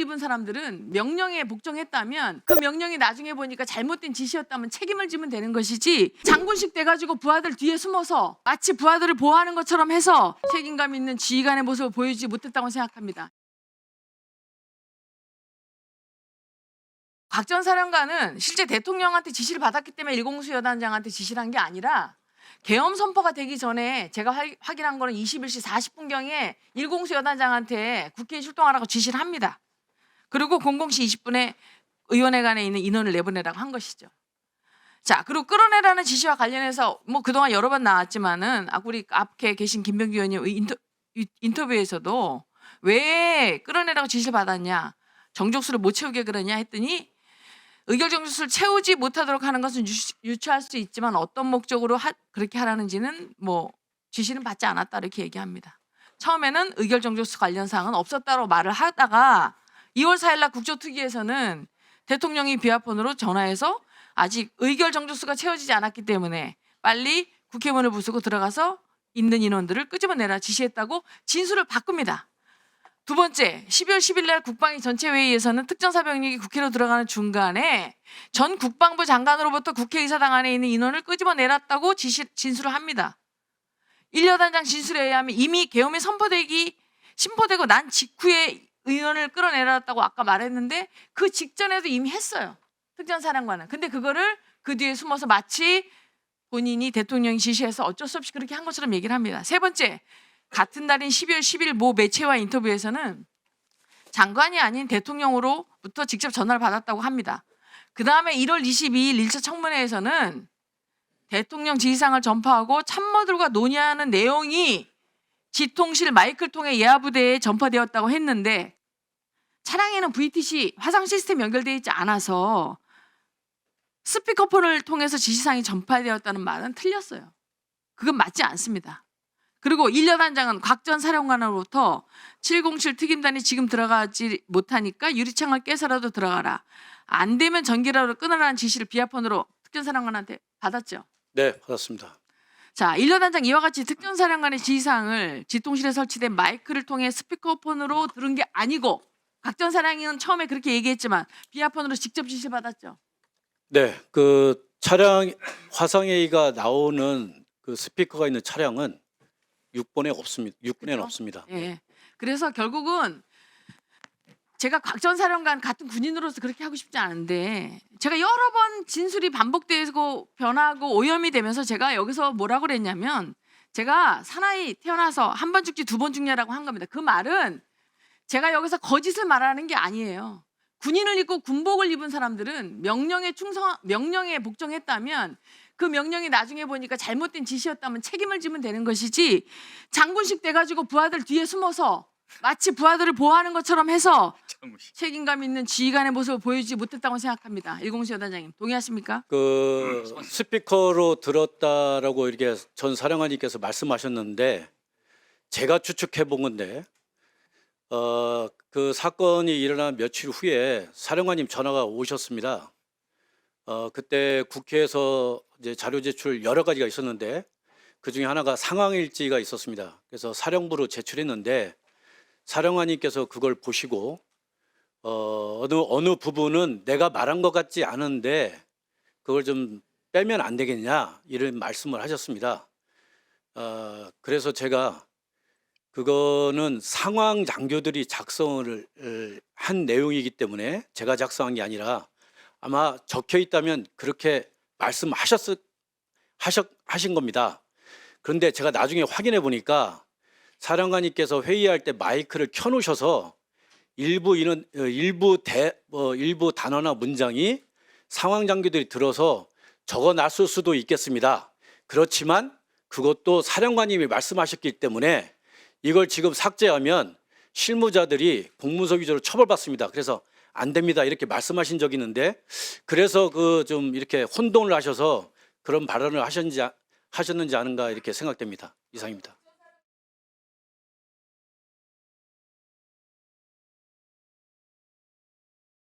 입은 사람들은 명령에 복종했다면 그 명령이 나중에 보니까 잘못된 지시였다면 책임을 지면 되는 것이지, 장군식 돼가지고 부하들 뒤에 숨어서 마치 부하들을 보호하는 것처럼 해서 책임감 있는 지휘관의 모습을 보여주지 못했다고 생각합니다. 곽 전 사령관은 실제 대통령한테 지시를 받았기 때문에 일공수 여단장한테 지시를 한 게 아니라, 계엄 선포가 되기 전에 제가 확인한 거는 21시 40분경에 일공수 여단장한테 국회에 출동하라고 지시를 합니다. 그리고 00시 20분에 의원회관에 있는 인원을 내보내라고 한 것이죠. 자, 그리고 끌어내라는 지시와 관련해서 뭐 그동안 여러 번 나왔지만은 우리 앞에 계신 김병기 의원님 인터뷰에서도 왜 끌어내라고 지시를 받았냐, 정족수를 못 채우게 그러냐 했더니, 의결 정족수를 채우지 못하도록 하는 것은 유추할 수 있지만 어떤 목적으로 그렇게 하라는지는 뭐 지시는 받지 않았다, 이렇게 얘기합니다. 처음에는 의결 정족수 관련 사항은 없었다고 말을 하다가 2월 4일 날 국조특위에서는 대통령이 비아폰으로 전화해서 아직 의결 정족수가 채워지지 않았기 때문에 빨리 국회문을 부수고 들어가서 있는 인원들을 끄집어내라 지시했다고 진술을 바꿉니다. 두 번째, 12월 10일 날 국방위 전체회의에서는 특전사병력이 국회로 들어가는 중간에 전 국방부 장관으로부터 국회의사당 안에 있는 인원을 끄집어내랐다고 진술을 합니다. 1여단장 진술에 의하면 이미 계엄이 신포되고 난 직후에 의원을 끌어내렸다고 아까 말했는데, 그 직전에도 이미 했어요, 특전사령관은. 근데 그거를 그 뒤에 숨어서 마치 본인이 대통령이 지시해서 어쩔 수 없이 그렇게 한 것처럼 얘기를 합니다. 세 번째, 같은 날인 12월 10일 모 매체와 인터뷰에서는 장관이 아닌 대통령으로부터 직접 전화를 받았다고 합니다. 그 다음에 1월 22일 1차 청문회에서는 대통령 지시사항을 전파하고 참모들과 논의하는 내용이 지통실 마이크를 통해 예하부대에 전파되었다고 했는데, 차량에는 VTC 화상 시스템 연결되어 있지 않아서 스피커폰을 통해서 지시사항이 전파되었다는 말은 틀렸어요. 그건 맞지 않습니다. 그리고 1여단장은 곽 전 사령관으로부터 707 특임단이 지금 들어가지 못하니까 유리창을 깨서라도 들어가라, 안 되면 전기라도 끊으라는 지시를 비아폰으로 특전사령관한테 받았죠. 네, 받았습니다. 자, 1여단장 이와 같이 특전사령관의 지시사항을 지통실에 설치된 마이크를 통해 스피커폰으로 들은 게 아니고, 곽 전 사령관은 처음에 그렇게 얘기했지만 비아폰으로 직접 지시를 받았죠. 네, 그 차량 화상회의가 나오는 그 스피커가 있는 차량은 6번에 없습니다. 6번에는 그렇죠? 없습니다. 예. 그래서 결국은 제가 곽 전 사령관 같은 군인으로서 그렇게 하고 싶지 않은데, 제가 여러 번 진술이 반복되고 변하고 오염이 되면서 제가 여기서 뭐라고 그랬냐면, 제가 사나이 태어나서 한 번 죽지 두 번 죽냐라고 한 겁니다. 그 말은 제가 여기서 거짓을 말하는 게 아니에요. 군인을 입고 군복을 입은 사람들은 명령에 복종했다면 그 명령이 나중에 보니까 잘못된 지시였다면 책임을 지면 되는 것이지, 장군식 돼가지고 부하들 뒤에 숨어서 마치 부하들을 보호하는 것처럼 해서 책임감 있는 지휘관의 모습을 보여주지 못했다고 생각합니다. 일공수 여단장님, 동의하십니까? 그 스피커로 들었다라고 이렇게 전 사령관님께서 말씀하셨는데, 제가 추측해 본 건데, 그 사건이 일어난 며칠 후에 사령관님 전화가 오셨습니다. 그때 국회에서 이제 자료 제출 여러 가지가 있었는데 그 중에 하나가 상황일지가 있었습니다. 그래서 사령부로 제출했는데 사령관님께서 그걸 보시고 어느 부분은 내가 말한 것 같지 않은데 그걸 좀 빼면 안 되겠냐, 이런 말씀을 하셨습니다. 그래서 제가 그거는 상황 장교들이 작성을 한 내용이기 때문에 제가 작성한 게 아니라 아마 적혀 있다면 그렇게 말씀하신 겁니다. 그런데 제가 나중에 확인해 보니까 사령관님께서 회의할 때 마이크를 켜놓으셔서 일부 단어나 문장이 상황 장교들이 들어서 적어놨을 수도 있겠습니다. 그렇지만 그것도 사령관님이 말씀하셨기 때문에 이걸 지금 삭제하면 실무자들이 공문서 위조로 처벌받습니다. 그래서 안 됩니다, 이렇게 말씀하신 적이 있는데, 그래서 그 좀 이렇게 혼동을 하셔서 그런 발언을 하셨는지 아닌가 이렇게 생각됩니다. 이상입니다.